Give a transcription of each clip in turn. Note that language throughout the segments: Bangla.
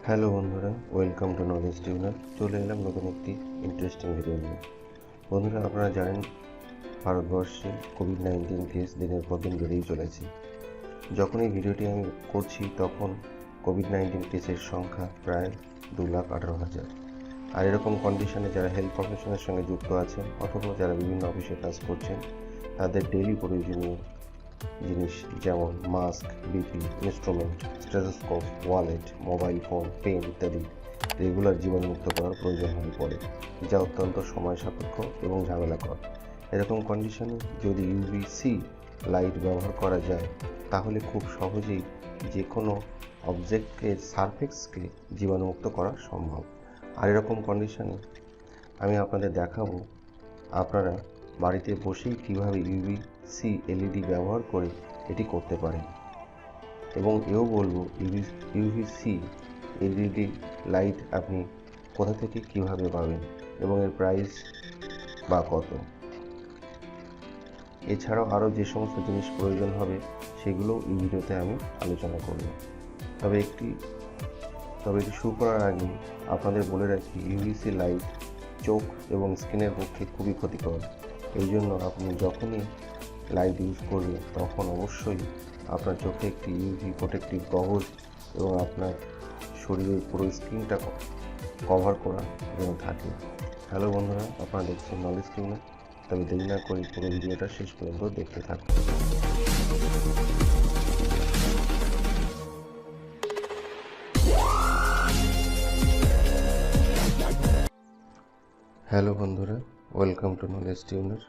হ্যালো বন্ধুরা, ওয়েলকাম টু নলেজ টিউনার। চলে এলাম নতুন একটি ইন্টারেস্টিং ভিডিও নিয়ে। বন্ধুরা, আপনারা জানেন ভারতবর্ষে কোভিড-19 কেস দিনের পর দিন বেড়েই চলেছে। যখন এই ভিডিওটি আমি করছি তখন কোভিড-19 কেসের সংখ্যা প্রায় 2,18,000। আর এরকম কন্ডিশনে যারা হেলথ প্রফেশনের সঙ্গে যুক্ত আছেন অথবা যারা বিভিন্ন অফিসে কাজ করছেন, তাদের ডেইলি প্রয়োজনীয় জিনিস যেমন mask, BP, instrument, stethoscope, wallet, mobile phone, pen ইত্যাদি রেগুলার জীবাণুমুক্ত করার প্রয়োজন হয়ে পড়ে, যা অত্যন্ত সময় সাপেক্ষ এবং ঝামেলাকর। এরকম কন্ডিশনে যদি ইউভিসি লাইট ব্যবহার করা যায় তাহলে খুব সহজেই যে কোনো অবজেক্টকে সারফেসকে জীবাণুমুক্ত করা সম্ভব। আর এরকম কন্ডিশনে আমি আপনাদের দেখাবো আপনারা বাড়িতে বসেই কীভাবে ইউভিসি এলইডি ব্যবহার করে এটি করতে পারেন, এবং এও বলবো ইউভিসি এলইডি লাইট আপনি কোথা থেকে কিভাবে পাবেন এবং এর প্রাইস বা কত। এছাড়াও আরও যে সমস্ত জিনিস প্রয়োজন হবে সেগুলো এই ভিডিওতে আমি আলোচনা করব। তবে এটি শুরু করার আগে আপনাদের বলে রাখি, ইউভিসি লাইট চোখ এবং স্কিনের পক্ষে খুবই ক্ষতিকর। এই জন্য আপনি যখনই লাইট ইউজ করবেন তখন অবশ্যই আপনার চোখে একটি ইউভি প্রোটেক্টিভ গগলস এবং আপনার শরীরের পুরো স্কিনটা কভার করা যেন থাকে। হ্যালো বন্ধুরা, আপনারা দেখছেন নলেজ টিউনার। তবে দেরি না করে পুরো ভিডিওটা শেষ পর্যন্ত দেখতে থাকুন। হ্যালো বন্ধুরা, ওয়েলকাম টু নলেজ টিউনার।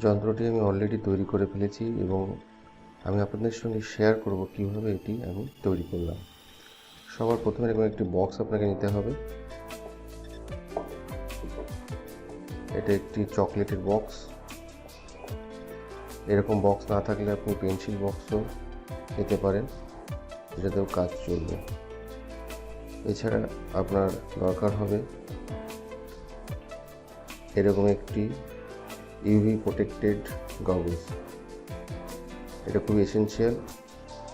যন্ত্রটি আমি অলরেডি তৈরি করে ফেলেছি এবং আমি আপনাদের সঙ্গে শেয়ার করব কিভাবে এটি আমি তৈরি করলাম। সবার প্রথমে এরকম একটি বক্স আপনাকে নিতে হবে। এটা একটি চকলেটের বক্স। এরকম বক্স না থাকলে আপনি পেন্সিল বক্সও নিতে পারেন, এটাতেও কাজ চলবে। এছাড়া আপনার দরকার হবে এরকম একটি ইউভি প্রোটেক্টেড গগলস। এটা খুব এসেনশিয়াল,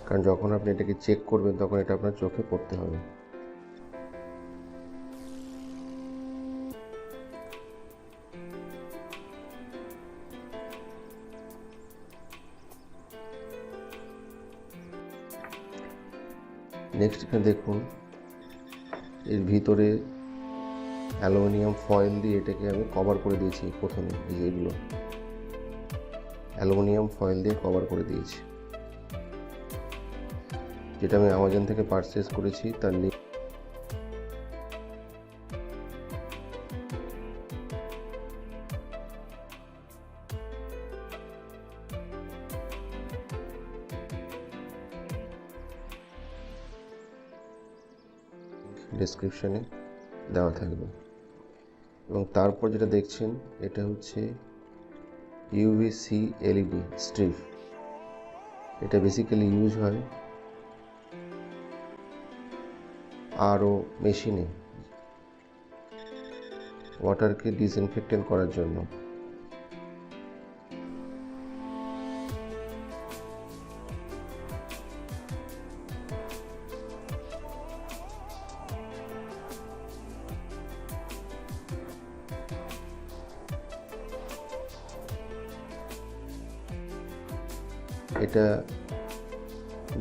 কারণ যখন আপনি এটাকে চেক করবেন তখন এটা আপনার চোখে পড়তে হবে। নেক্সট এখানে দেখুন, এর ভিতরে অ্যালুমিনিয়াম ফয়েল দিয়ে এটাকে আমি কভার করে দিয়েছি। প্রথমে এইগুলো অ্যালুমিনিয়াম ফয়েল দিয়ে কভার করে দিয়েছি, যেটা আমি অ্যামাজন থেকে পারচেস করেছি। তার লিঙ্ক ডেসক্রিপশনে দেওয়া থাকবে। এবং তারপর যেটা দেখছেন এটা হচ্ছে ইউভিসি এলইডি স্ট্রিপ। এটা বেসিক্যালি ইউজ হয় আরও মেশিনে ওয়াটারকে ডিসইনফেক্টেন্ট করার জন্য। এটা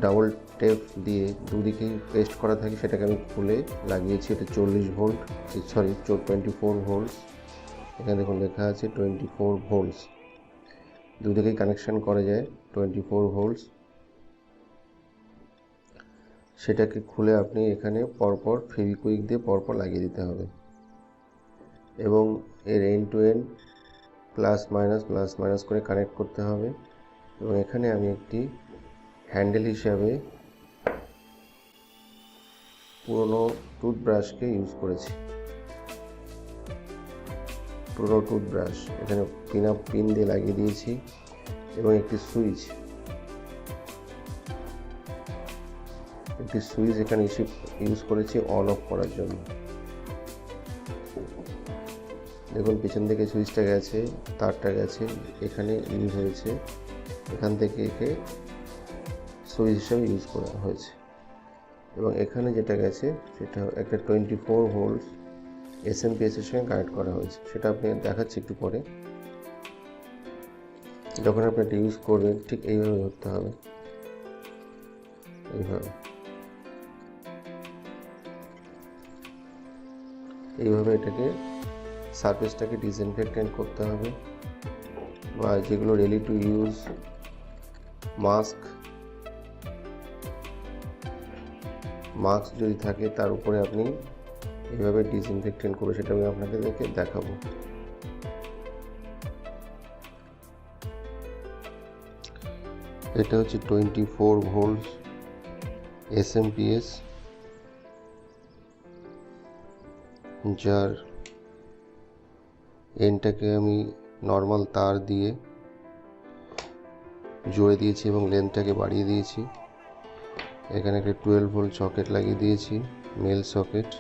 ডাবল টেপ দিয়ে দুদিকে পেস্ট করা থাকে, সেটাকে আমি খুলে লাগিয়েছি। এটা 24 ভোল্টস। এখানে দেখুন লেখা আছে 24 ভোল্টস। দুদিকেই কানেকশান করা যায় 24 ভোল্টস। সেটাকে খুলে আপনি এখানে পরপর ফেভিকুইক দিয়ে পরপর লাগিয়ে দিতে হবে এবং এর end to end plus minus করে কানেক্ট করতে হবে। এবং এখানে আমি একটি হ্যান্ডেল হিসাবে পুরনো টুথব্রাশকে ইউজ করেছি। পুরনো টুথব্রাশ এখানে পিন দিয়ে লাগিয়ে দিয়েছি এবং একটি সুইচ এখানে ইউজ করেছি অন অফ করার জন্য। দেখুন পিছন থেকে সুইচটা গেছে, তারটা গেছে, এখানে ইউজ হয়েছে, এখান থেকে একে সুইচ হিসাবে ইউজ করা হয়েছে। এবং এখানে যেটা গেছে সেটা একটা 24 ভোল্টস এসএমপিএস এর সঙ্গে কানেক্ট করা হয়েছে, সেটা আপনি দেখাচ্ছি একটু পরে। যখন আপনি এটা ইউজ করবেন ঠিক এইভাবে ধরতে হবে, এইভাবে এটাকে সারফেসটাকে ডিসইনফেক্টেন্ট করতে হবে। বা যেগুলো রেডি টু ইউজ মাস্ক যদি থাকে তার উপরে আপনি এইভাবে ডিসইনফেক্টেন্ট করে সেটা আমি আপনাকে দেখাবো। এটা হচ্ছে 24 ভোল্টস এসএমপিএস, যার এন্ডটাকে আমি নর্মাল তার দিয়ে জুড়ে দিয়েছি এবং লেন্থটাকে বাড়িয়ে দিয়েছি। এখানে একটা 12 ভোল্ট সকেট লাগিয়ে দিয়েছি, মেল সকেট,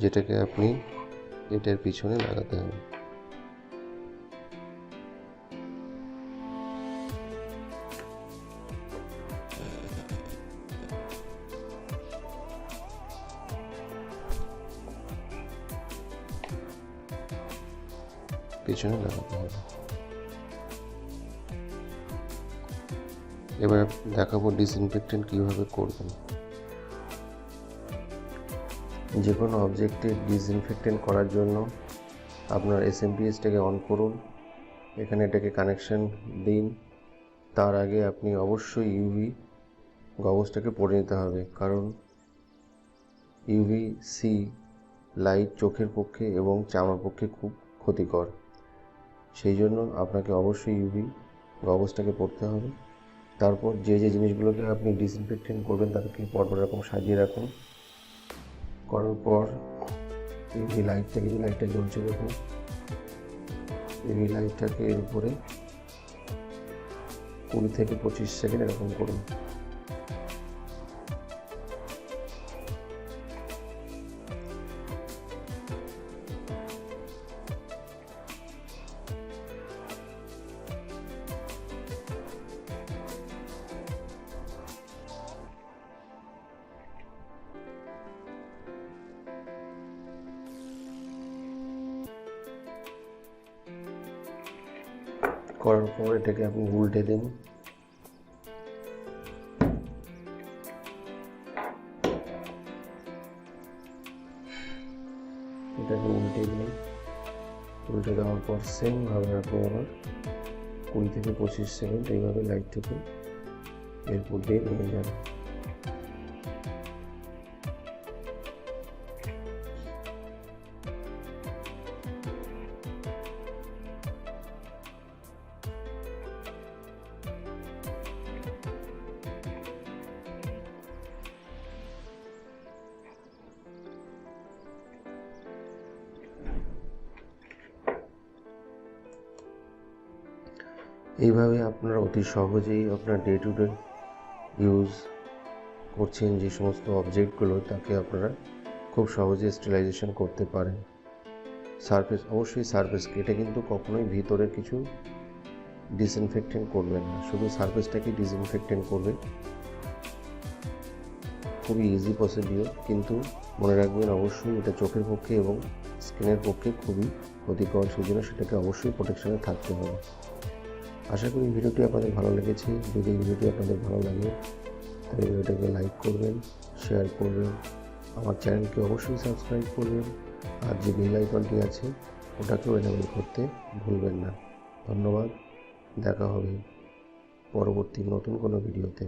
যেটাকে আপনি এটার পিছনে লাগাতে হবে। পিছনে লাগাতে হবে। এবার দেখাবো ডিসইনফেক্টেন্ট কীভাবে করবেন। যে কোনো অবজেক্টে ডিসইনফেক্টেন্ট করার জন্য আপনার এসএমপিএসটাকে অন করুন, এখানে এটাকে কানেকশন দিন। তার আগে আপনি অবশ্যই ইউভি গগলসটাকে পরে নিতে হবে, কারণ ইউভিসি লাইট চোখের পক্ষে এবং চামড়ার পক্ষে খুব ক্ষতিকর। সেই জন্য আপনাকে অবশ্যই ইউভি গগলসটাকে পরতে হবে। তারপর যে জিনিসগুলোকে আপনি ডিসইনফেক্টেন্ট করবেন তাদেরকে পরপর এরকম সাজিয়ে রাখুন। করার পর ইউভি লাইটটা জ্বলছে দেখুন, ইউভি লাইটটাকে এর উপরে 20 থেকে 25 সেকেন্ড এরকম করুন। করার পর এটাকে আপনি উল্টে দিন। এটাকে উল্টে দিন। উল্টে দেওয়ার পর সেমভাবে আপনি আবার 20 থেকে 25 সেকেন্ড এইভাবে লাইটটাকে এরপর দিয়ে নিয়ে যান। এইভাবে আপনারা অতি সহজেই আপনার ডে টু ডে ইউজ করছেন যে সমস্ত অবজেক্টগুলো, তাকে আপনারা খুব সহজে স্টেরিলাইজেশন করতে পারেন। অবশ্যই সারফেসকে, এটা কিন্তু কখনোই ভিতরে কিছু ডিসইনফেক্টেন্ট করবেন না, শুধু সারফেসটাকে ডিসইনফেক্টেন্ট করবে। খুবই ইজি প্রসিডিওর, কিন্তু মনে রাখবেন অবশ্যই এটা চোখের পক্ষে এবং স্কিনের পক্ষে খুবই ক্ষতিকর, সেই জন্য সেটাকে অবশ্যই প্রোটেকশনে থাকতে হবে। আশা করি ভিডিওটি আপনাদের ভালো লেগেছে। যদি এই ভিডিওটি আপনাদের ভালো লাগে তাহলে ভিডিওটাকে লাইক করবেন, শেয়ার করবেন, আমার চ্যানেলকে অবশ্যই সাবস্ক্রাইব করবেন, আর যে বেল আইকনটি আছে ওটাকেও এনেবল করতে ভুলবেন না। ধন্যবাদ, দেখা হবে পরবর্তী নতুন কোনো ভিডিওতে।